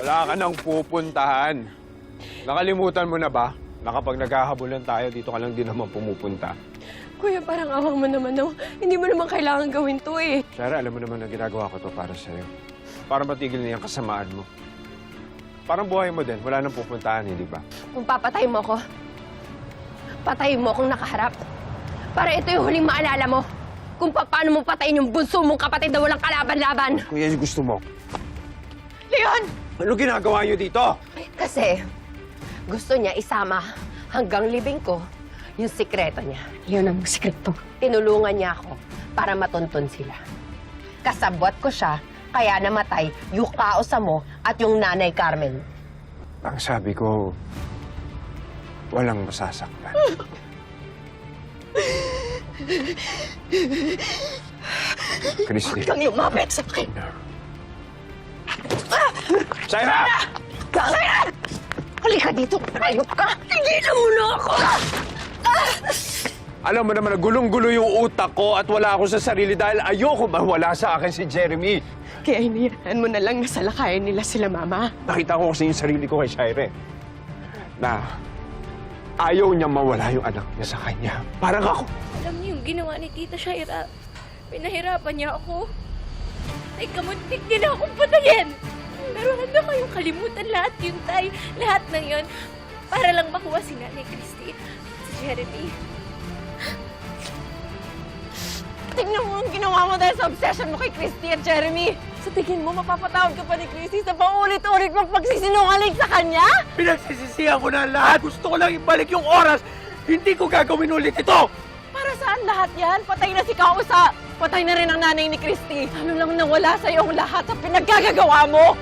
Wala ka nang pupuntahan. Nakalimutan mo na ba na kapag naghahabulan tayo, dito ka lang din naman pumupunta? Kuya, parang awang mo naman, no? Hindi mo naman kailangan gawin to, eh. Sarah, alam mo naman na ginagawa ko to para sa'yo. Para matigil na yung kasamaan mo. Parang buhay mo din, wala nang pupuntahan, hindi ba? Kung papatay mo ko, patayin mo akong nakaharap. Para ito yung huling maalala mo. Kung paano mo patayin yung bunso mong kapatid na walang kalaban-laban. Kung yan yung gusto mo. Leon! Ano ginagawa niyo dito? Kasi gusto niya isama hanggang libing ko yung sikreto niya. Yun ang sikreto. Tinulungan niya ako para matuntun sila. Kasabwat ko siya, kaya namatay yung kausa mo at yung nanay Carmen. Ang sabi ko, walang masasaktan. Christy. Huwag kang lumapit sa akin. Shaira! Shaira! Halika dito, ayok ka! Tigilan mo na ako! Alam mo naman na gulong-gulo yung utak ko at wala ako sa sarili dahil ayoko mawala sa akin si Jeremy. Kaya iniyahan mo na lang na salakayan nila sila, Mama. Nakita ko kasi yung sarili ko kay Shaira na ayaw niya mawala yung anak niya sa kanya. Parang ako. Alam niyo yung ginawa ni Tita Shaira. Pinahirapan niya ako. Tay, kamuntik niya na akong patayin. Pero handa kayong kalimutan lahat yun, Tay. Lahat ng yun. Para lang makuha si Nanay Christy at si Jeremy. Tingnan mo ang ginawa mo dahil sa obsession mo kay Christy at Jeremy. Sa tingin mo, mapapatawad ka pa ni Christy sa paulit-ulit mong pagsisinungaling sa kanya? Pinagsisisihan ko na ang lahat. Gusto ko lang ibalik yung oras. Hindi ko gagawin ulit ito. Para saan lahat yan? Patay na si Kausa. Patay na rin ang nanay ni Christy. Ano lang nawala sa iyo ang lahat sa pinaggagawa mo?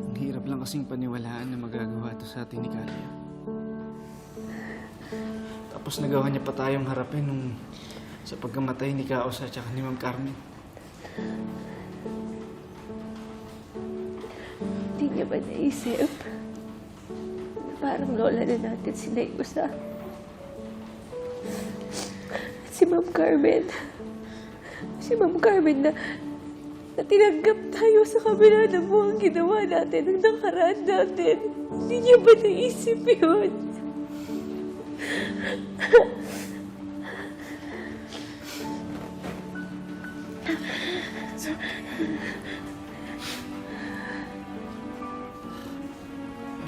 Ang hirap lang kasing paniwalaan na magagawa to sa atin ni Kalia. Tapos nagawa niya pa tayong harapin nung sa pagkamatay ni Kaos at saka ni Ma'am Carmen. Hindi niya ba naisip na parang lola na natin si Nayosa? At si Ma'am Carmen. Si Ma'am Carmen na tinanggap tayo sa kabila ng buong ginawa natin, ng nakaraan natin. Hindi niya ba naisip yun?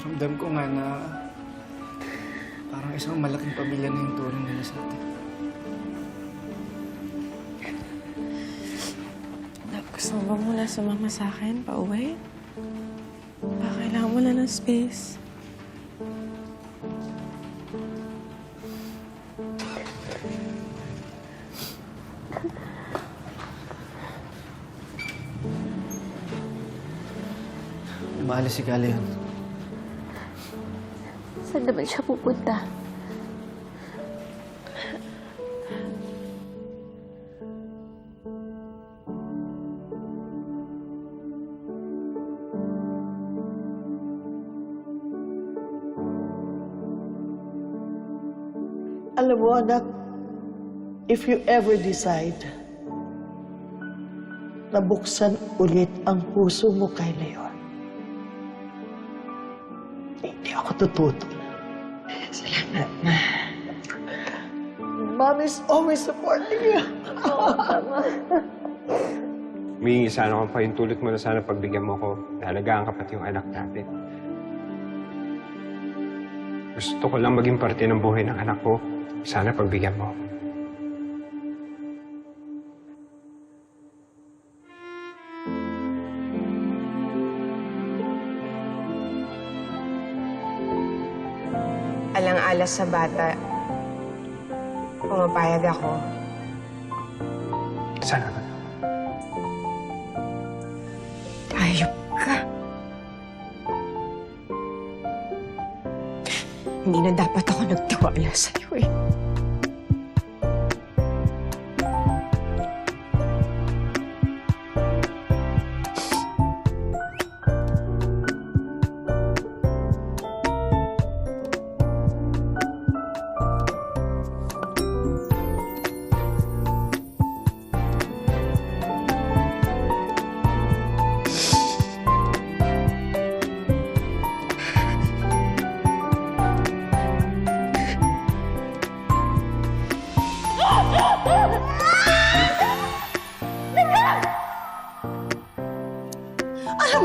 Ramdam ko nga na parang isang malaking pamilya na yung turing nila sa atin. Gusto mo ba muna sumama sa akin, pauwi? Baka kailangan mo na ng space. Maalis si Kalia yun. Saan naman siya pupunta? Alam mo, anak, if you ever decide na buksan ulit ang puso mo kay Leon, hindi ako tututol. Salamat, ma. Mom is always supporting you. Humingi sana akong pahintulot mo na sana pagbigyan mo ko. Nahalagaan ka pati yung anak natin. Gusto ko lang maging parte ng buhay ng anak ko. Sana pagbigyan mo. Alang-alas sa bata, pumapayag ako. Sana ba? Ayop ka. Hindi na dapat ako nagtiwala sa'yo eh.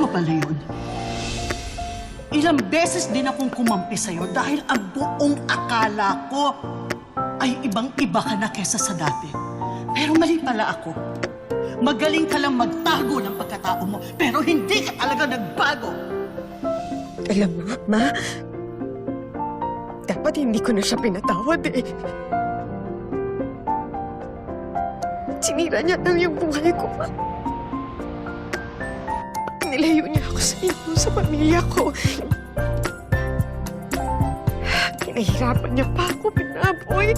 pala yun. Ilang beses din akong kumampi sa'yo dahil ang buong akala ko ay ibang-iba ka na kesa sa dati. Pero mali pala ako. Magaling ka lang magtago ng pagkatao mo, pero hindi ka talaga nagbago. Alam mo, Ma, dapat hindi ko na siya pinatawad eh. Sinira niya lang yung buhay ko, Ma. Nilayo niya ako sa inyo, sa pamilya ko. Pinahirapan niya pa ako, pinaboy.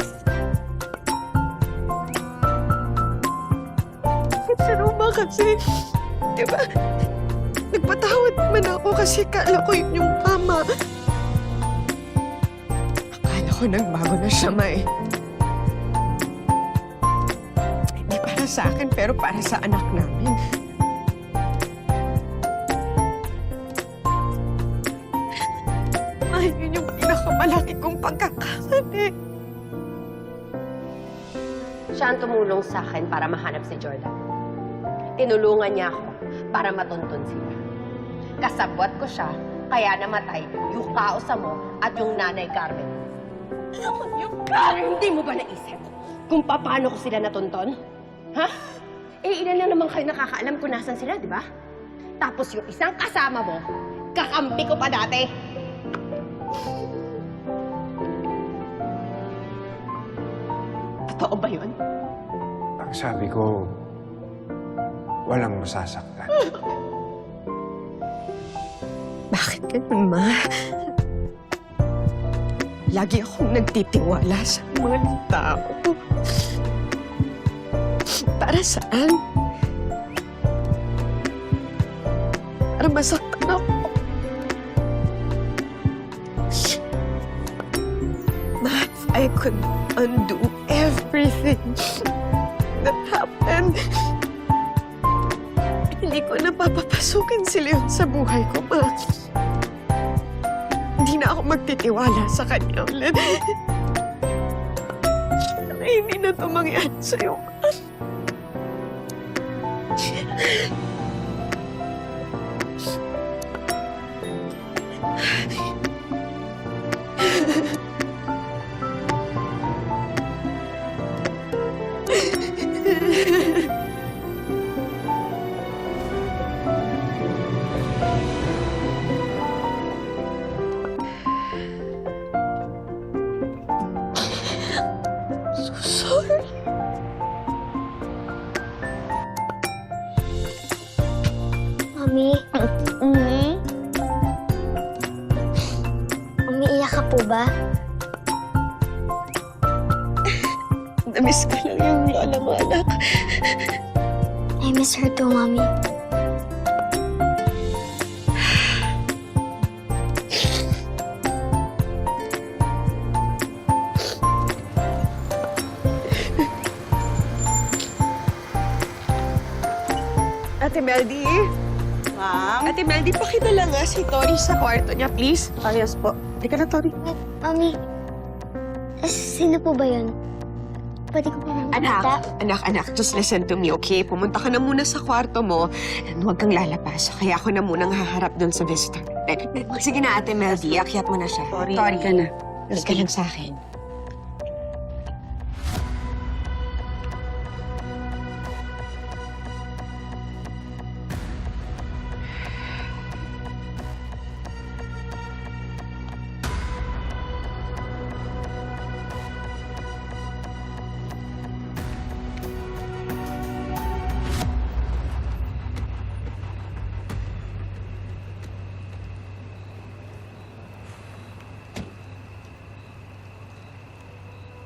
Pero ba kasi, di ba, nagpatawad man ako kasi kala ko yun yung tama. Akala ko nagbago na siya, Ma eh. Hindi para sa akin, pero para sa anak namin. Ma, yun yung pinakamalaki kong pagkakamali. Siya ang tumulong sa akin para mahanap si Jordan. Tinulungan niya ako para matuntun sila. Kasabwat ko siya, kaya namatay yung kausa mo at yung nanay Carmen. Hindi mo ba naisip kung paano ko sila natuntun? Ha? Eh, ilan lang naman kayo nakakaalam kung nasan sila, di ba? Tapos yung isang kasama mo, kakampi ko pa dati. Totoo ba yun? Ang sabi ko, walang masasaktan. Bakit ganun, Ma? Lagi akong nagtitiwala sa mga tao. Para saan? Para masaktan ako. Ma, if I could undo everything that happened, hindi ko na papapasukin sila yun sa buhay ko, Ma. Hindi na ako magtitiwala sa kanya ulit. Ay, hindi na ito mangyari sa'yo, Ma. Sorry. Mami? Umiiyak ka po ba? Namiss ko lang yung lola mo, anak. I miss her too, Mami. Ate Meldy? Ma'am? Ate Meldy, pakidala nga si Tori sa kwarto niya, please. Ayos po. Hindi ka na, Tori. Mami, sino po ba yun? Pwede ko pa Anak, just listen to me, okay? Pumunta ka na muna sa kwarto mo and huwag kang lalabas. Kaya ako na munang haharap doon sa visitor. Sige na, Ate Meldy, akyat mo na siya. Tori ka na. Huwag ka lang sa akin.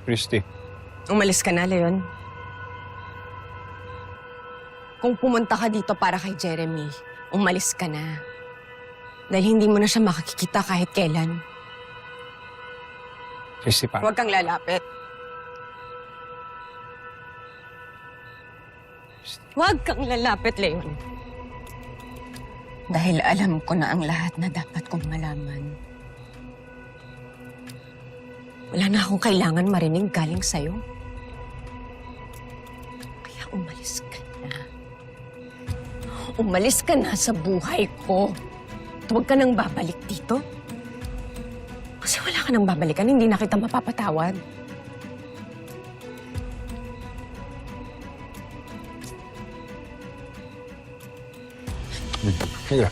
Christy, Umalis ka na, Leon. Kung pumunta ka dito para kay Jeremy, umalis ka na. Dahil hindi mo na siya makikita kahit kailan. Christy, para. Huwag kang lalapit. Huwag kang lalapit, Leon. Dahil alam ko na ang lahat na dapat kong malaman. Wala na akong kailangan marinig galing sa'yo. Kaya umalis ka na. Umalis ka na sa buhay ko. At huwag ka nang babalik dito. Kasi wala ka nang babalikan, hindi na kita mapapatawad. Sige.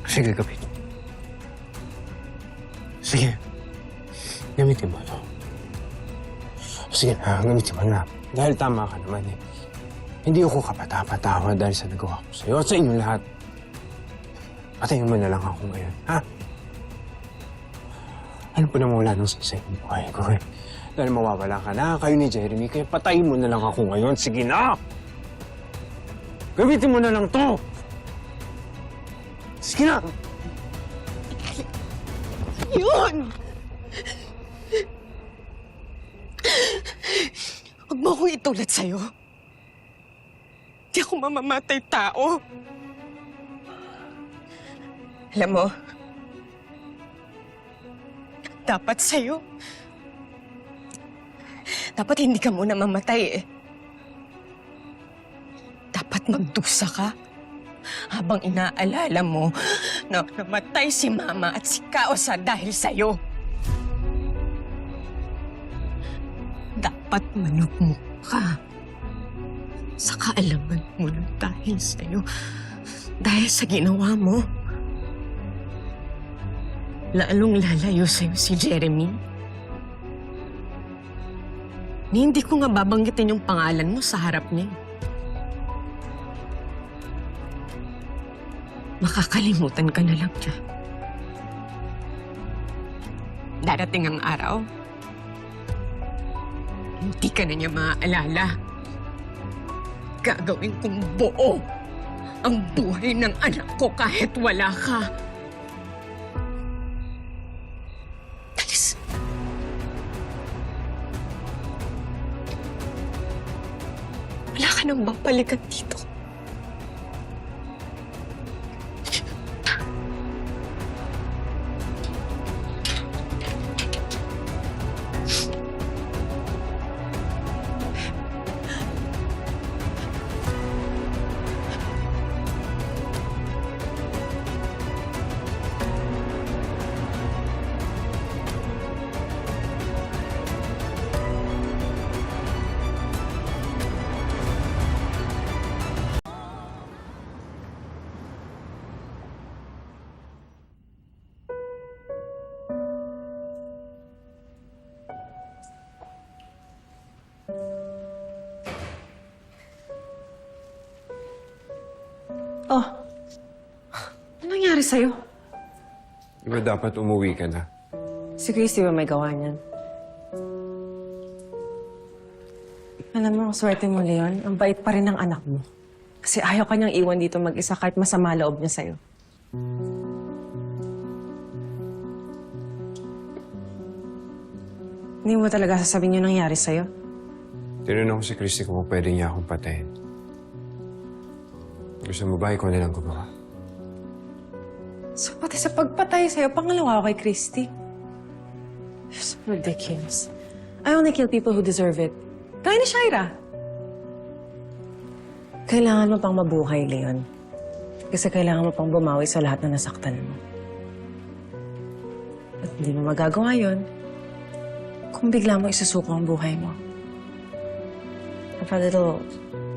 Sige, kapit. Sige. Gamitin mo to. Sige na, gamitin mo na. Dahil tama ka naman eh. Hindi ako kapatawad dahil sa nagawa ko sa'yo at sa inyong lahat. Patayin mo na lang ako ngayon, ha? Alam ko na wala nang sa yung buhay ko eh. Dahil mawawala ka na kayo ni Jeremy, kaya patayin mo na lang ako ngayon. Sige na! Gamitin mo na lang to! Sige na! Yun! Huwag mo akong itulad sa'yo. Hindi ako mamamatay tao. Alam mo, dapat sa'yo. Dapat hindi ka muna mamatay eh. Dapat magdusa ka habang inaalala mo na namatay si Mama at si Kaosa dahil sa'yo. Dapat manugmok ka sa kaalaman mo na dahil sa'yo. Dahil sa ginawa mo, lalong lalayo sa'yo si Jeremy. Ni hindi ko nga babanggitin yung pangalan mo sa harap niya. Makakalimutan ka na lang niya. Darating ang araw, hindi ka na niya maaalala. Gagawin kong buo ang buhay ng anak ko kahit wala ka. Talis. Wala ka nang babalikan dito. Oh, ano nangyari sa'yo? Di ba dapat umuwi ka na? Si Christy ba may gawa niyan? Alam mo, ang swerte mo, Leon. Ang bait pa rin ng anak mo. Kasi ayaw ka niyang iwan dito mag-isa kahit masama loob niya sa'yo. Hindi mo talaga sasabihin yung nangyari sa'yo? Tinanong ko si Christy kung pwede niya akong patayin. Gusto mo ba ikaw nilang gumawa? So, pati sa pagpatay sa'yo, pangalawa ako kay Christy. You're so ridiculous. I only kill people who deserve it. Kaya ni Shaira. Kailangan mo pang mabuhay, Leon. Kasi kailangan mo pang bumawi sa lahat na nasaktan mo. At hindi mo magagawa yon kung bigla mo isusuko ang buhay mo. Have a little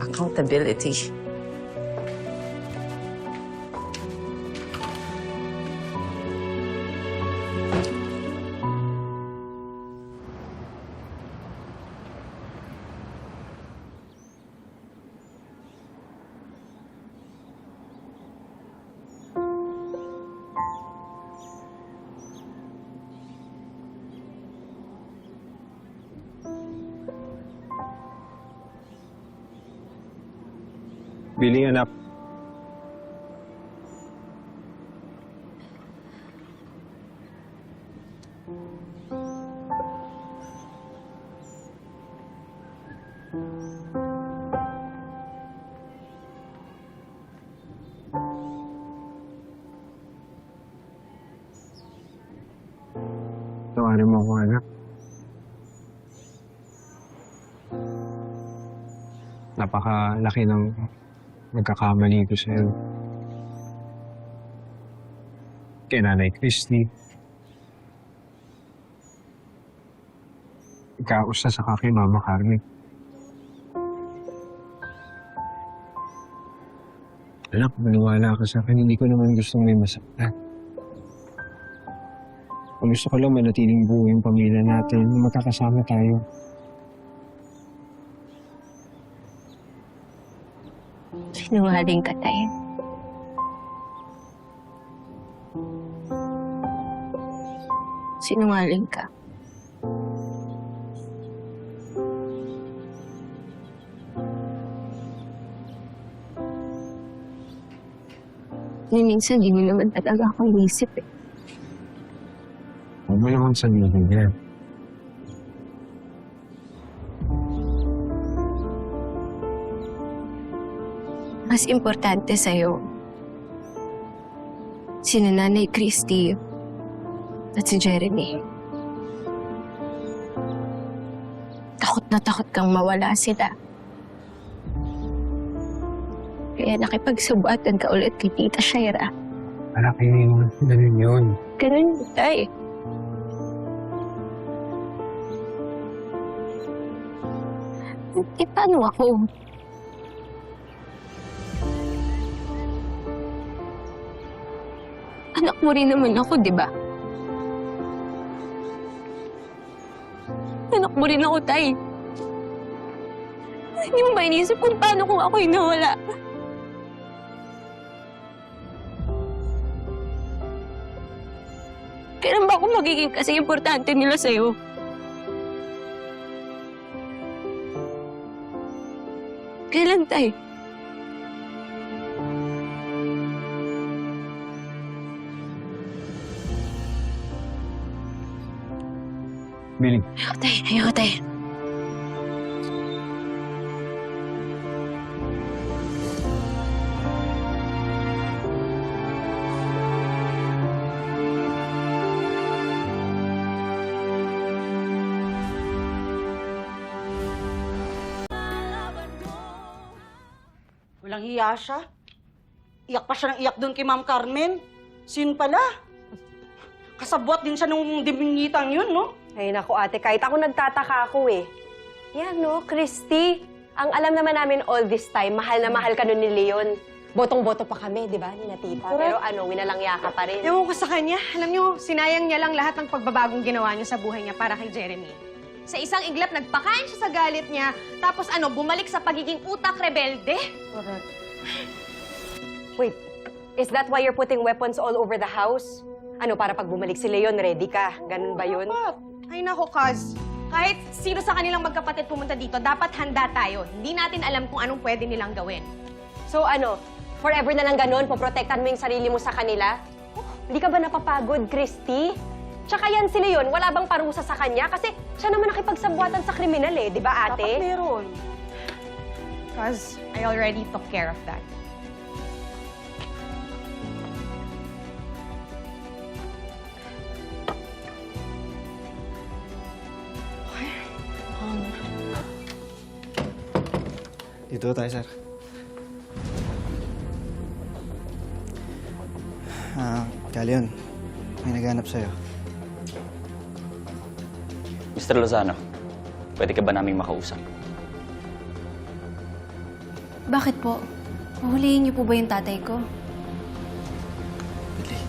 accountability. Billy, anak. Tawarin mo ako, anak. Napakalaki ng nagkakamali ko sa'yo. Kay Nanay Christy. Ikausa sa kay Mama Carmen. Anak, maniwala ka sa akin, hindi ko naman gustong may masaktan. Kung gusto ko lang manatiling buo yung pamilya natin, magkakasama tayo. Sinungaling ka, Tay. Sinungaling ka. Minsan, di mo naman talaga ako inisip eh. Huwag mo naman sabihin yan. Mas importante sa'yo, si Nanay Christy at si Jeremy. Takot na takot kang mawala sila. Kaya nakipagsabatan ka ulit kay Tita Shaira. Anak, hindi naman ganun yun. Ganun, Tay. Paano ako? Anak mo rin naman ako, di ba? Anak mo rin ako, Tay. Hindi mo ba inisip kung paano kung ako'y nawala? Kailan ba ako magiging kasi importante nila sa'yo? Kailan, Tay? Billy, Ayoko, Tay. Ayoko, Tay. Walang hiya siya. Iyak pa siya ng iyak doon kay Ma'am Carmen. Sin pala. Kasabwat din siya nung diminyitang yun, no? Ay, naku ate, kahit ako nagtataka ako eh. Yan no, Christy. Ang alam naman namin all this time, mahal na mahal ka nun ni Leon. Botong-boto pa kami, di ba, ni na tita? Correct. Pero ano, winalangya ka pa rin. Ewan ko sa kanya. Alam niyo, sinayang niya lang lahat ng pagbabagong ginawa niya sa buhay niya para kay Jeremy. Sa isang iglap, nagpakain siya sa galit niya. Tapos ano, bumalik sa pagiging utak rebelde. Correct. Wait, is that why you're putting weapons all over the house? Ano, para pag bumalik si Leon, ready ka? Ganun ba yun? Ay nako, Kaz. Kahit sino sa kanilang magkapatid pumunta dito, dapat handa tayo. Hindi natin alam kung anong pwede nilang gawin. So ano, forever na lang ganun, poprotektan mo yung sarili mo sa kanila? Hindi ka ba napapagod, Christy? Tsaka yan si Leon, wala bang parusa sa kanya? Kasi siya naman nakipagsabuatan sa kriminal eh, di ba ate? Dapat meron. Kaz, I already took care of that. Dito tayo, sir. Leon, may naghanap sa'yo. Mr. Lozano, pwede ka ba naming makausap? Bakit po? Mahulihin niyo po ba yung tatay ko? Billy.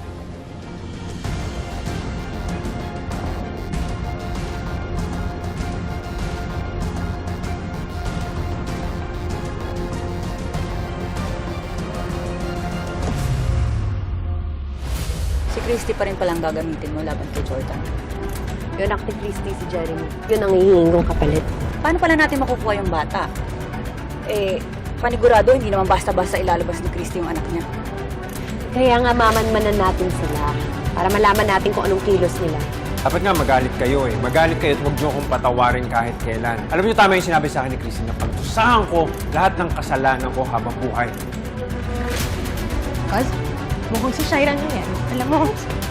Si Christy pa rin palang gagamitin mo laban kay Jordan. Yun anak ni Christy si Jeremy. Yun ang hihingin kong kapalit. Paano pala natin makukuha yung bata? Eh, panigurado, hindi naman basta-basta ilalabas ni Christy yung anak niya. Kaya nga mamanmanan natin sila para malaman natin kung anong kilos nila. Dapat nga magalit kayo eh. Magalit kayo at huwag niyo akong patawarin kahit kailan. Alam niyo tama yung sinabi sa akin ni Christy na pagtusahan ko lahat ng kasalanan ko habang buhay. Kaz, mukhang si Shaira nga yan. Alam mo,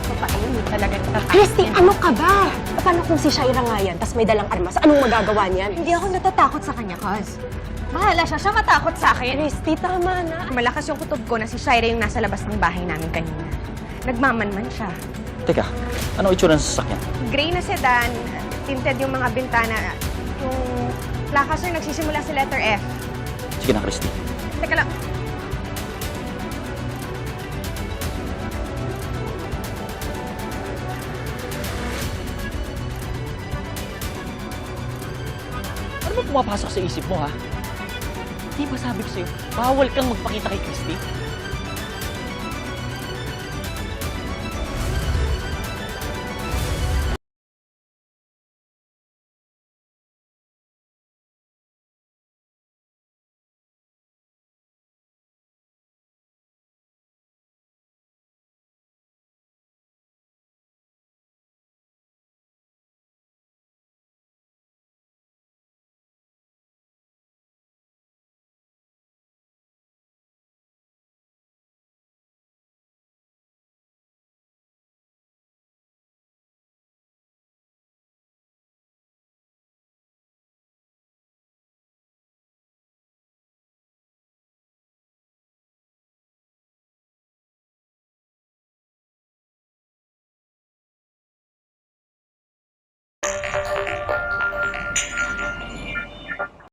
papainin talaga kita. Christy, ano ka ba? Paano kung si Shaira nga yan, tas may dalang armas? Anong magagawa niyan? Hindi ako natatakot sa kanya, Kaz. Bahala siya. Siya matakot sa akin. Christy, tama na. Malakas yung kutob ko na si Shaira yung nasa labas ng bahay namin kanina. Nagmamanman siya. Teka, ano itsura ng sasakyan? Gray na sedan, tinted yung mga bintana. Yung plaka, sir, nagsisimula sa letter F. Sige na, Christy. Teka lang. Ano ba pumapasok sa isip mo, ha? Di ba sabi ko sa'yo, bawal kang magpakita kay Christy?